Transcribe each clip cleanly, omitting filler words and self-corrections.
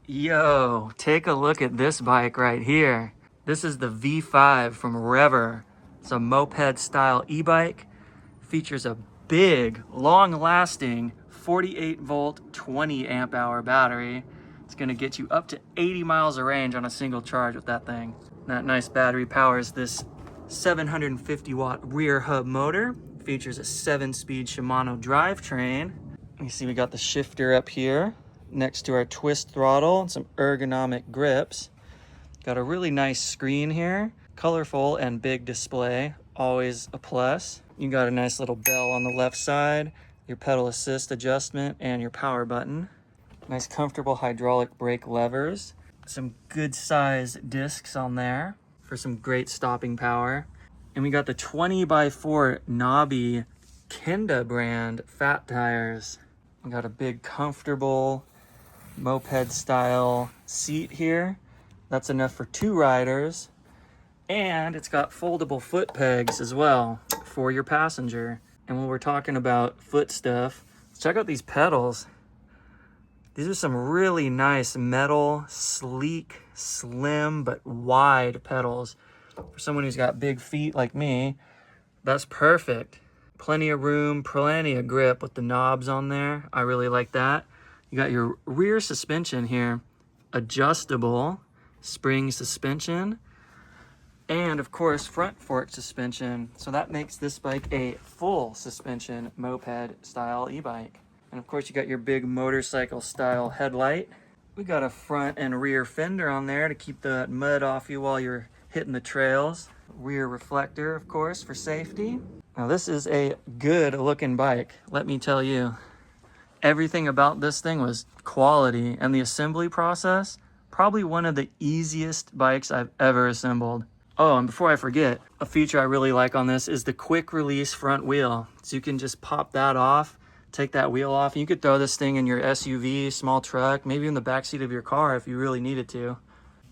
Yo, take a look at this bike right here. This is the V5 from REVR. It's a moped style e-bike. Features a big, long-lasting 48 volt, 20 amp hour battery. It's gonna get you up to 80 miles of range on a single charge with that thing. That nice battery powers this 750 watt rear hub motor. Features a 7-speed Shimano drivetrain. You see we got the shifter up here next to our twist throttle and some ergonomic grips. Got a really nice screen here, colorful and big display, always a plus. You got a nice little bell on the left side, your pedal assist adjustment, and your power button. Nice comfortable hydraulic brake levers. Some good size discs on there for some great stopping power. And we got the 20x4 knobby Kenda brand fat tires. We got a big comfortable moped style seat here. That's enough for 2 riders. And it's got foldable foot pegs as well for your passenger. And when we're talking about foot stuff, let's check out these pedals. These are some really nice metal, sleek, slim, but wide pedals. For someone who's got big feet like me, that's perfect. Plenty of room, plenty of grip with the knobs on there. I really like that. You got your rear suspension here, adjustable spring suspension, and of course front fork suspension. So that makes this bike a full suspension moped style e-bike. And of course you got your big motorcycle style headlight. We got a front and rear fender on there to keep the mud off you while you're hitting the trails. Rear reflector, of course, for safety. Now this is a good looking bike, let me tell you. Everything about this thing was quality, and the assembly process, probably one of the easiest bikes I've ever assembled. Oh, and before I forget, a feature I really like on this is the quick release front wheel. So you can just pop that off, take that wheel off, and you could throw this thing in your SUV, small truck, maybe in the backseat of your car if you really needed to.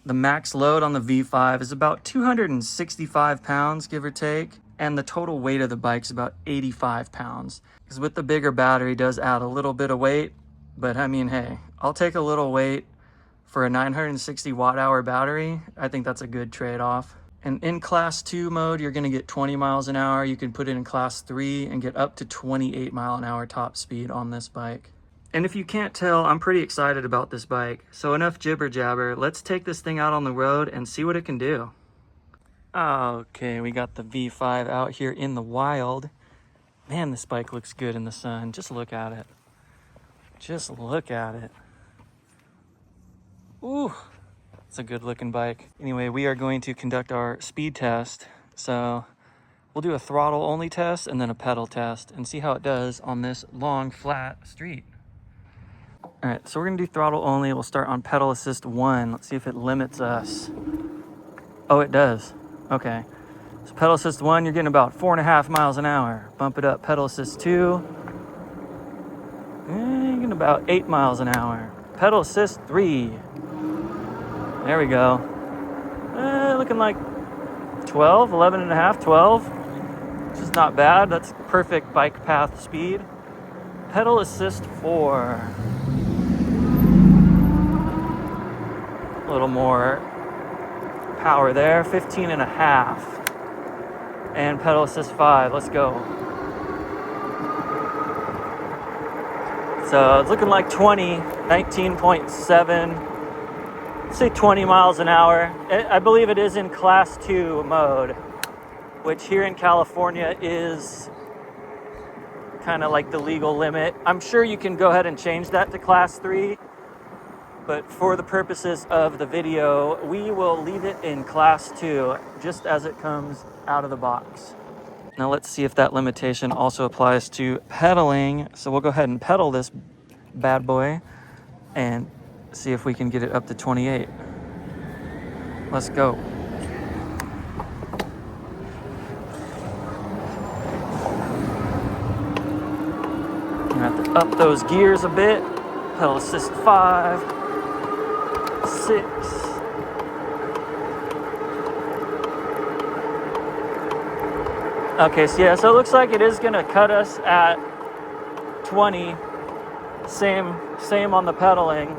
The max load on the V5 is about 265 pounds, give or take, and the total weight of the bike is about 85 pounds. Because with the bigger battery, does add a little bit of weight, but I mean, hey, I'll take a little weight for a 960 watt hour battery. I think that's a good trade-off. And in class 2 mode, you're gonna get 20 miles an hour. You can put it in class 3 and get up to 28 mile an hour top speed on this bike. And if you can't tell, I'm pretty excited about this bike. So enough jibber jabber, let's take this thing out on the road and see what it can do. Okay, we got the V5 out here in the wild. Man, this bike looks good in the sun. Just look at it. Just look at it. Ooh, it's a good looking bike. Anyway, we are going to conduct our speed test. So we'll do a throttle only test and then a pedal test and see how it does on this long, flat street. All right, so we're gonna do throttle only. We'll start on pedal assist 1. Let's see if it limits us. Oh, it does. Okay. So pedal assist 1, you're getting about 4.5 miles an hour. Bump it up. Pedal assist 2, you're getting about 8 miles an hour. Pedal assist 3. There we go. Looking like 12, 11 and a half, 12. Which is not bad. That's perfect bike path speed. Pedal assist 4. A little more power there, 15 and a half. And pedal assist 5, let's go. So it's looking like 20, 19.7, say 20 miles an hour. I believe it is in class 2 mode, which here in California is kind of like the legal limit. I'm sure you can go ahead and change that to class 3. But for the purposes of the video, we will leave it in class 2, just as it comes out of the box. Now let's see if that limitation also applies to pedaling. So we'll go ahead and pedal this bad boy and see if we can get it up to 28. Let's go. I'm gonna have to up those gears a bit. Pedal assist 5. 6. Okay, so yeah, so it looks like it is gonna cut us at 20. Same on the pedaling.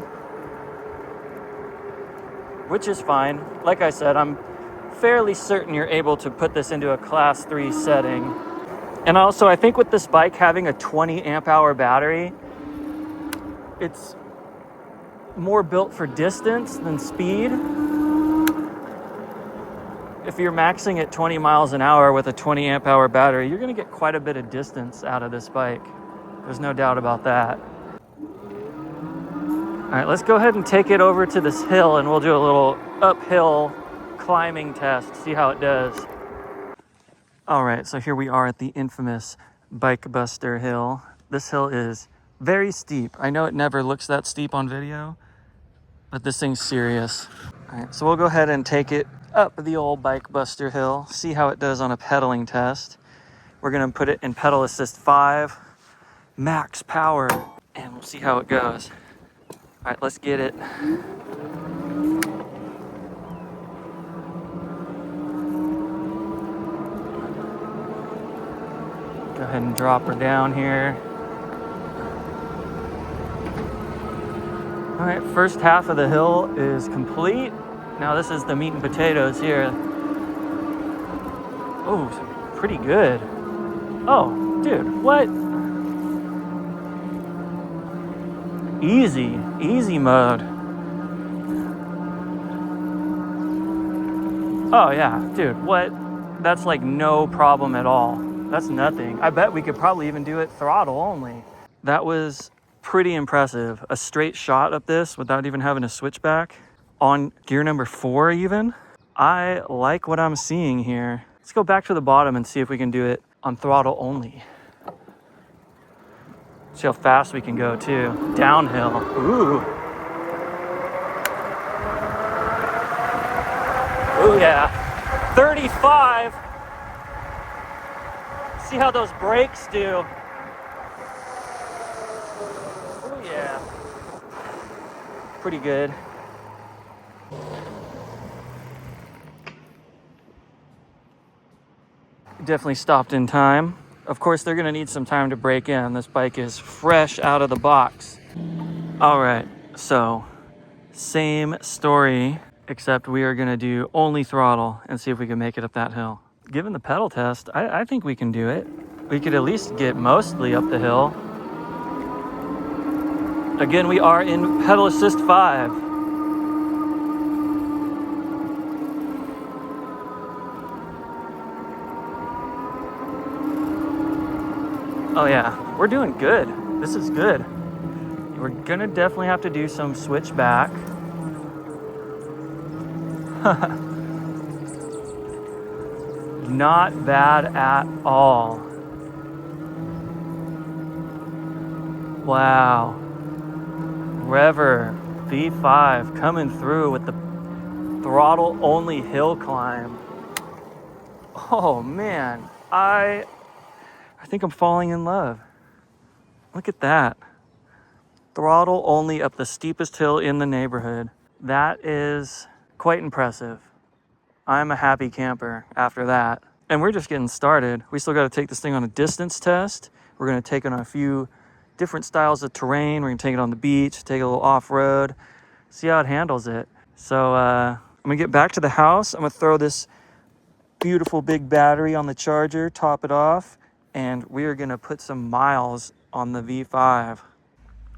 which is fine. Like I said, I'm fairly certain you're able to put this into a class 3 setting. And also, I think with this bike having a 20 amp hour battery, it's more built for distance than speed. If you're maxing at 20 miles an hour with a 20 amp hour battery, you're going to get quite a bit of distance out of this bike. There's no doubt about that. All right, let's go ahead and take it over to this hill and we'll do a little uphill climbing test, see how it does. All right, so here we are at the infamous Bike Buster Hill. This hill is very steep. I know it never looks that steep on video, but this thing's serious. All right, so we'll go ahead and take it up the old Bike Buster Hill, see how it does on a pedaling test. We're gonna put it in pedal assist 5, max power, and we'll see how it goes. All right, let's get it. Go ahead and drop her down here. All right, first half of the hill is complete. Now this is the meat and potatoes here. Oh, pretty good. Oh, dude, what? Easy mode. Oh yeah, dude, what? That's like no problem at all. That's nothing. I bet we could probably even do it throttle only. That was pretty impressive. A straight shot up this without even having a switchback on gear number 4 even. I like what I'm seeing here. Let's go back to the bottom and see if we can do it on throttle only. See how fast we can go too. Downhill. Ooh. Ooh yeah. 35. See how those brakes do. Oh yeah. Pretty good. Definitely stopped in time. Of course, they're gonna need some time to break in. This bike is fresh out of the box. All right, so same story, except we are gonna do only throttle and see if we can make it up that hill. Given the pedal test, I think we can do it. We could at least get mostly up the hill. Again, we are in pedal assist 5. Oh yeah, we're doing good. This is good. We're gonna definitely have to do some switchback. Not bad at all. Wow. REVR V5 coming through with the throttle only hill climb. Oh man, I think I'm falling in love. Look at that. Throttle only up the steepest hill in the neighborhood. That is quite impressive. I'm a happy camper after that. And we're just getting started. We still got to take this thing on a distance test. We're going to take it on a few different styles of terrain. We're going to take it on the beach, take it a little off-road, see how it handles it. So I'm going to get back to the house. I'm going to throw this beautiful big battery on the charger, top it off, and we are going to put some miles on the V5.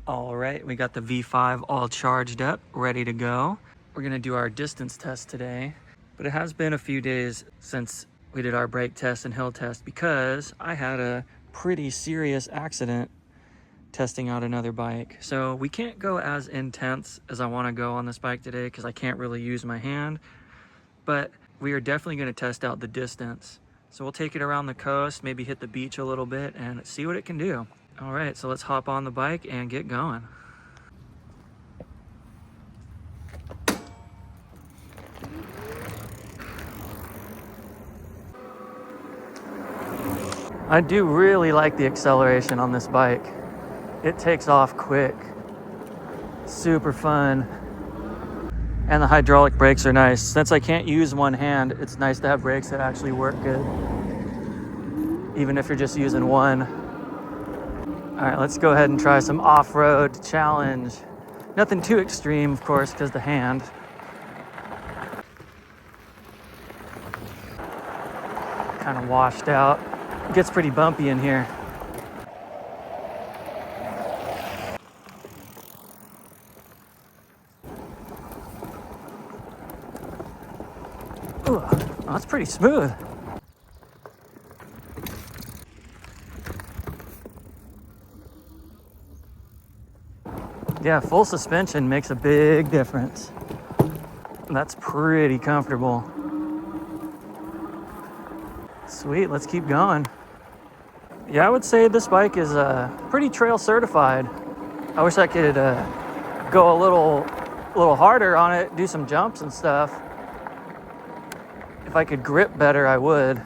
All right, we got the V5 all charged up, ready to go. We're going to do our distance test today, but it has been a few days since we did our brake test and hill test because I had a pretty serious accident testing out another bike. So we can't go as intense as I want to go on this bike today because I can't really use my hand, but we are definitely going to test out the distance. So we'll take it around the coast, maybe hit the beach a little bit and see what it can do. All right, so let's hop on the bike and get going. I do really like the acceleration on this bike. It takes off quick. Super fun. And the hydraulic brakes are nice. Since I can't use one hand, it's nice to have brakes that actually work good, even if you're just using one. All right, let's go ahead and try some off-road challenge. Nothing too extreme, of course, because the hand. kind of washed out. It gets pretty bumpy in here. Ooh, oh, that's pretty smooth. Yeah, full suspension makes a big difference. That's pretty comfortable. Sweet, let's keep going. Yeah, I would say this bike is pretty trail certified. I wish I could go a little harder on it, do some jumps and stuff. If I could grip better, I would.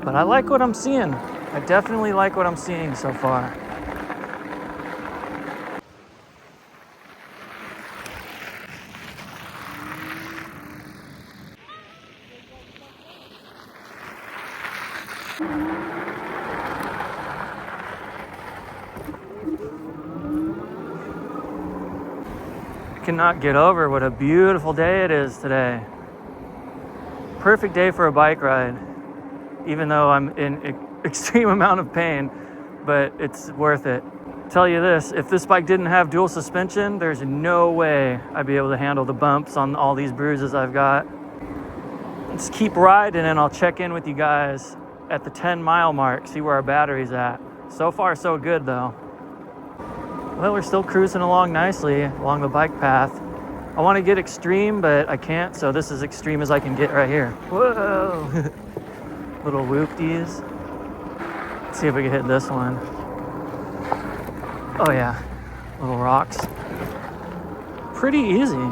But I like what I'm seeing. I definitely like what I'm seeing so far. Cannot get over what a beautiful day it is today. Perfect day for a bike ride, even though I'm in extreme amount of pain, but it's worth it. Tell you this, if this bike didn't have dual suspension, there's no way I'd be able to handle the bumps on all these bruises I've got. Let's keep riding and I'll check in with you guys at the 10-mile mark, see where our battery's at. So far, so good though. Well, we're still cruising along nicely along the bike path. I want to get extreme, but I can't, so this is extreme as I can get right here. Whoa! Little whoopties. Let's see if we can hit this one. Oh yeah, little rocks. Pretty easy,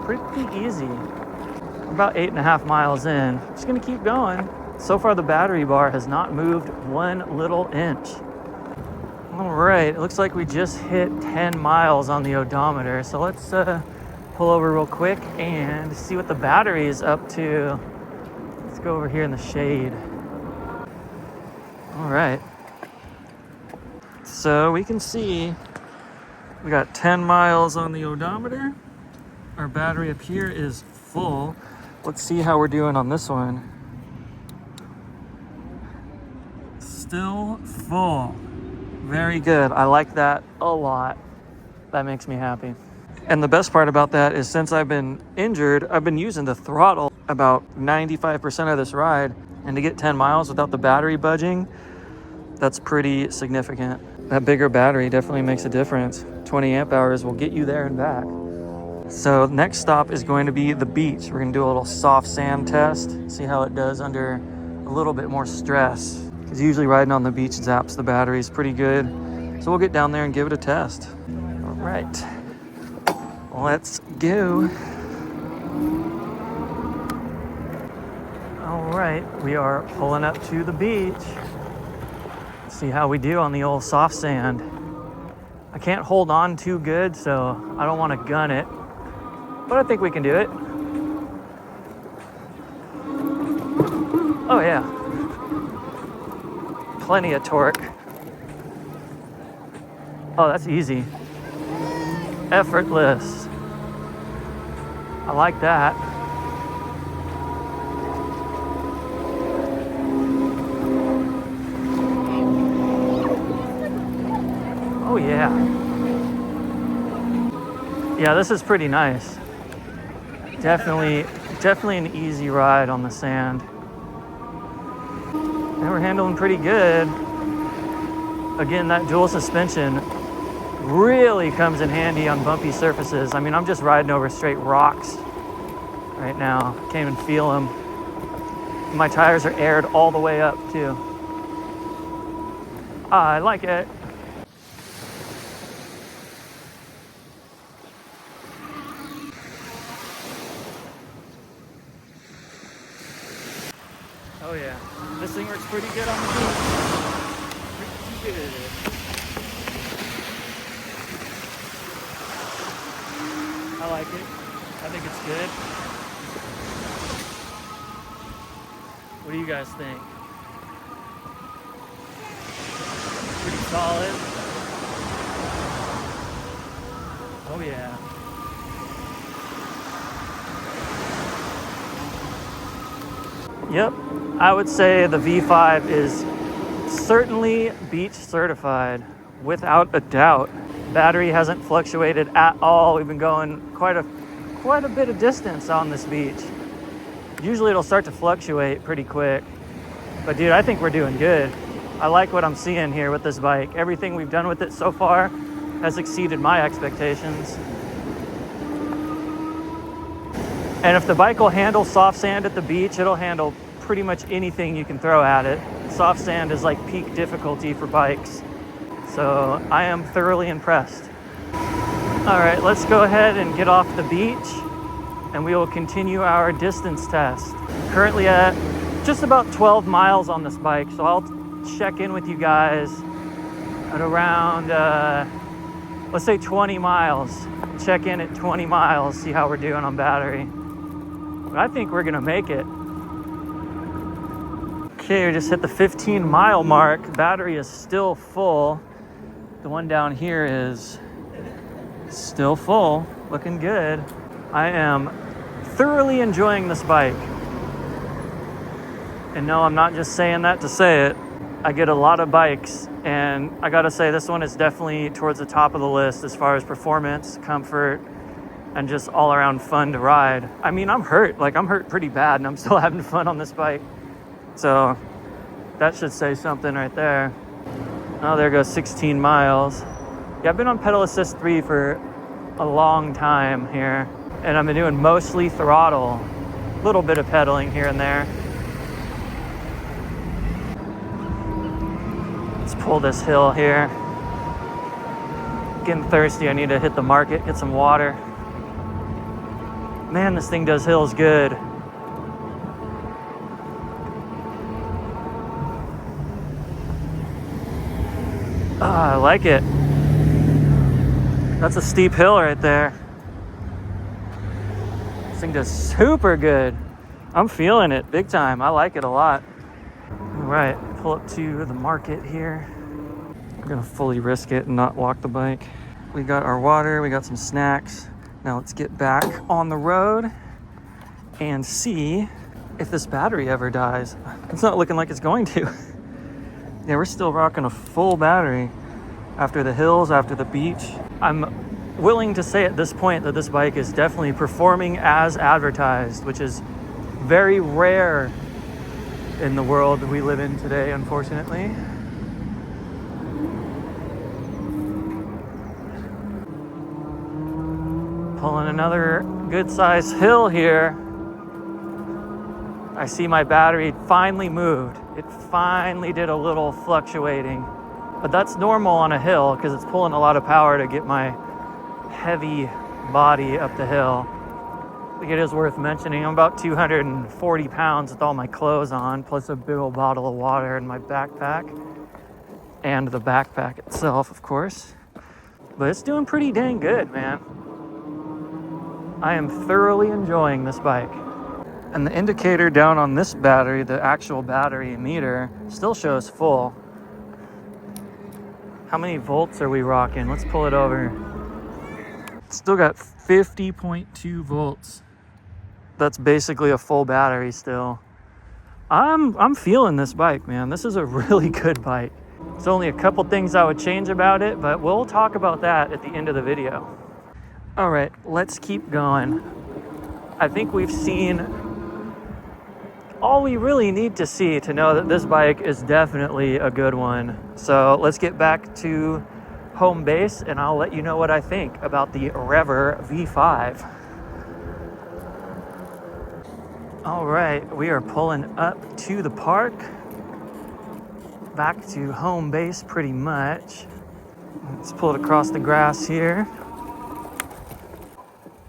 pretty easy. We're about 8.5 miles in. Just gonna keep going. So far the battery bar has not moved 1 little inch. All right, it looks like we just hit 10 miles on the odometer. So let's pull over real quick and see what the battery is up to. Let's go over here in the shade. All right. So we can see we got 10 miles on the odometer. Our battery up here is full. Let's see how we're doing on this one. Still full. Very good. I like that a lot. That makes me happy. And the best part about that is since I've been injured, I've been using the throttle about 95% of this ride. And to get 10 miles without the battery budging, that's pretty significant. That bigger battery definitely makes a difference. 20 amp hours will get you there and back. So next stop is going to be the beach. We're gonna do a little soft sand test, see how it does under a little bit more stress. Because usually riding on the beach zaps the batteries pretty good. So we'll get down there and give it a test. All right, let's go. All right, we are pulling up to the beach. See how we do on the old soft sand. I can't hold on too good, so I don't want to gun it, but I think we can do it. Oh yeah. Plenty of torque. Oh, that's easy. Effortless. I like that. Oh yeah. Yeah, this is pretty nice. Definitely an easy ride on the sand. And we're handling pretty good. Again, that dual suspension really comes in handy on bumpy surfaces. I mean, I'm just riding over straight rocks right now. Can't even feel them. My tires are aired all the way up too. I like it. Oh yeah, this thing works pretty good on the beach. Pretty good. I like it. I think it's good. What do you guys think? Pretty solid. Oh yeah. Yep, I would say the V5 is certainly beach certified, without a doubt. Battery hasn't fluctuated at all. We've been going quite a bit of distance on this beach. Usually it'll start to fluctuate pretty quick. But dude, I think we're doing good. I like what I'm seeing here with this bike. Everything we've done with it so far has exceeded my expectations. And if the bike will handle soft sand at the beach, it'll handle pretty much anything you can throw at it. Soft sand is like peak difficulty for bikes. So I am thoroughly impressed. All right, let's go ahead and get off the beach and we will continue our distance test. Currently at just about 12 miles on this bike. So I'll check in with you guys at around, let's say 20 miles. Check in at 20 miles, see how we're doing on battery. But I think we're gonna make it. Okay, we just hit the 15-mile mark. Battery is still full. The one down here is still full, looking good. I am thoroughly enjoying this bike. And no, I'm not just saying that to say it. I get a lot of bikes, and I gotta say this one is definitely towards the top of the list as far as performance, comfort, and just all around fun to ride. I mean, I'm hurt pretty bad, and I'm still having fun on this bike. So that should say something right there. Oh, there goes 16 miles. Yeah, I've been on pedal assist 3 for a long time here, and I've been doing mostly throttle, a little bit of pedaling here and there. Let's pull this hill here. Getting thirsty, I need to hit the market, get some water. Man, this thing does hills good. I like it. That's a steep hill right there. This thing does super good. I'm feeling it big time. I like it a lot. All right, pull up to the market here. I'm gonna fully risk it and not walk the bike. We got our water, we got some snacks. Now let's get back on the road and see if this battery ever dies. It's not looking like it's going to. Yeah, we're still rocking a full battery after the hills, after the beach. I'm willing to say at this point that this bike is definitely performing as advertised, which is very rare in the world we live in today, unfortunately. Pulling another good-sized hill here. I see my battery finally moved. It finally did a little fluctuating, but that's normal on a hill because it's pulling a lot of power to get my heavy body up the hill. I think it is worth mentioning I'm about 240 pounds with all my clothes on, plus a big old bottle of water in my backpack, and the backpack itself, of course. But it's doing pretty dang good, man. I am thoroughly enjoying this bike. And the indicator down on this battery, the actual battery meter, still shows full. How many volts are we rocking? Let's pull it over. Still got 50.2 volts. That's basically a full battery still. I'm feeling this bike, man. This is a really good bike. There's only a couple things I would change about it, but we'll talk about that at the end of the video. All right, let's keep going. I think we've seen all we really need to see to know that this bike is definitely a good one. So let's get back to home base and I'll let you know what I think about the REVR V5. All right, we are pulling up to the park. Back to home base pretty much. Let's pull it across the grass here.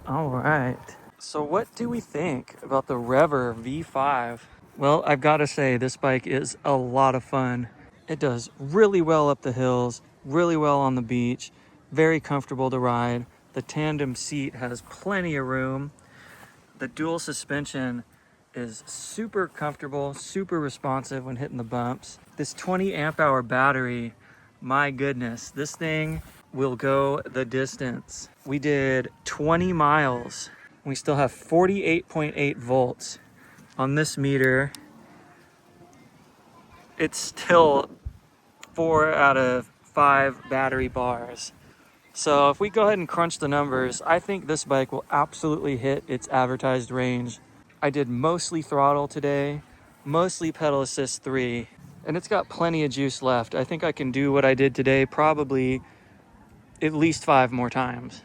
All right. So what do we think about the REVR V5? Well, I've got to say this bike is a lot of fun. It does really well up the hills, really well on the beach, very comfortable to ride. The tandem seat has plenty of room. The dual suspension is super comfortable, super responsive when hitting the bumps. This 20 amp hour battery, my goodness, this thing will go the distance. We did 20 miles. We still have 48.8 volts on this meter, it's still 4 out of 5 battery bars. So if we go ahead and crunch the numbers, I think this bike will absolutely hit its advertised range. I did mostly throttle today, mostly pedal assist 3, and it's got plenty of juice left. I think I can do what I did today probably at least 5 more times.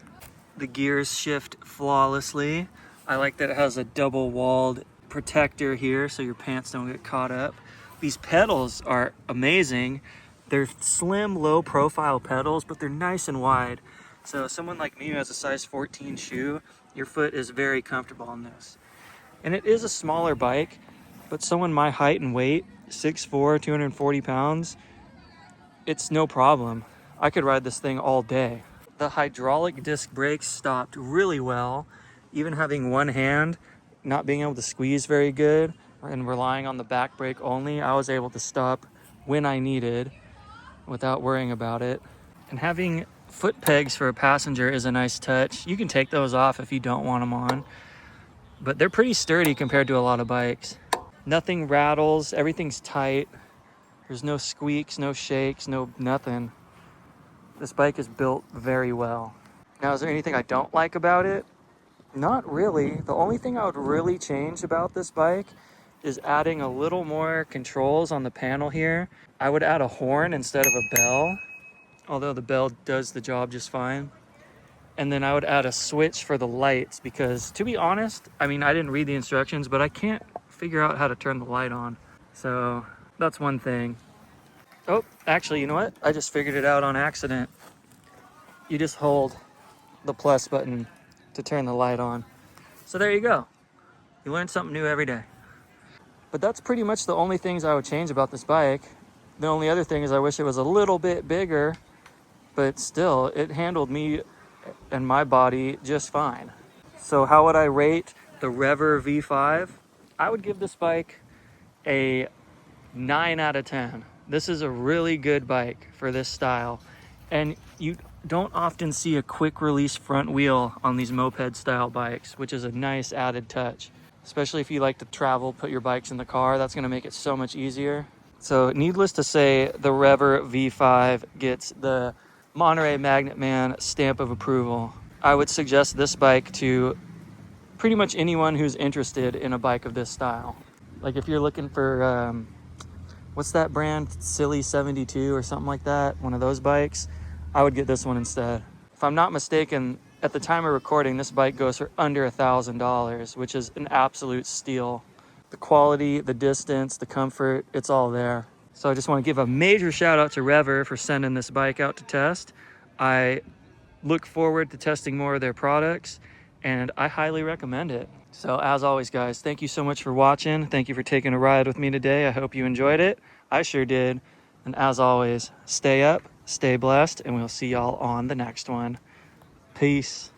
The gears shift flawlessly. I like that it has a double walled protector here so your pants don't get caught up. These pedals are amazing. They're slim, low profile pedals, but they're nice and wide. So someone like me who has a size 14 shoe, your foot is very comfortable on this. And it is a smaller bike, but someone my height and weight, 6'4", 240 pounds, it's no problem. I could ride this thing all day. The hydraulic disc brakes stopped really well. Even having one hand, not being able to squeeze very good, and relying on the back brake only, I was able to stop when I needed without worrying about it. And having foot pegs for a passenger is a nice touch. You can take those off if you don't want them on, but they're pretty sturdy compared to a lot of bikes. Nothing rattles, everything's tight. There's no squeaks, no shakes, no nothing. This bike is built very well. Now, is there anything I don't like about it? Not really. The only thing I would really change about this bike is adding a little more controls on the panel here. I would add a horn instead of a bell, although the bell does the job just fine. And then I would add a switch for the lights because, to be honest, I mean, I didn't read the instructions, but I can't figure out how to turn the light on. So that's one thing. Oh, actually, you know what? I just figured it out on accident. You just hold the plus button to turn the light on. So there you go. You learn something new every day. But that's pretty much the only things I would change about this bike. The only other thing is I wish it was a little bit bigger, but still, it handled me and my body just fine. So how would I rate the REVR V5? I would give this bike a 9 out of 10. This is a really good bike for this style. And you don't often see a quick release front wheel on these moped style bikes, which is a nice added touch. Especially if you like to travel, put your bikes in the car, that's gonna make it so much easier. So needless to say, the REVR V5 gets the Monterey Magnet Man stamp of approval. I would suggest this bike to pretty much anyone who's interested in a bike of this style. Like if you're looking for, what's that brand? Silly 72 or something like that, one of those bikes, I would get this one instead. If I'm not mistaken, at the time of recording, this bike goes for under $1,000, which is an absolute steal. The quality, the distance, the comfort, it's all there. So I just want to give a major shout out to REVR for sending this bike out to test. I look forward to testing more of their products, and I highly recommend it. So as always, guys, thank you so much for watching. Thank you for taking a ride with me today. I hope you enjoyed it. I sure did. And as always, stay up, stay blessed, and we'll see y'all on the next one. Peace.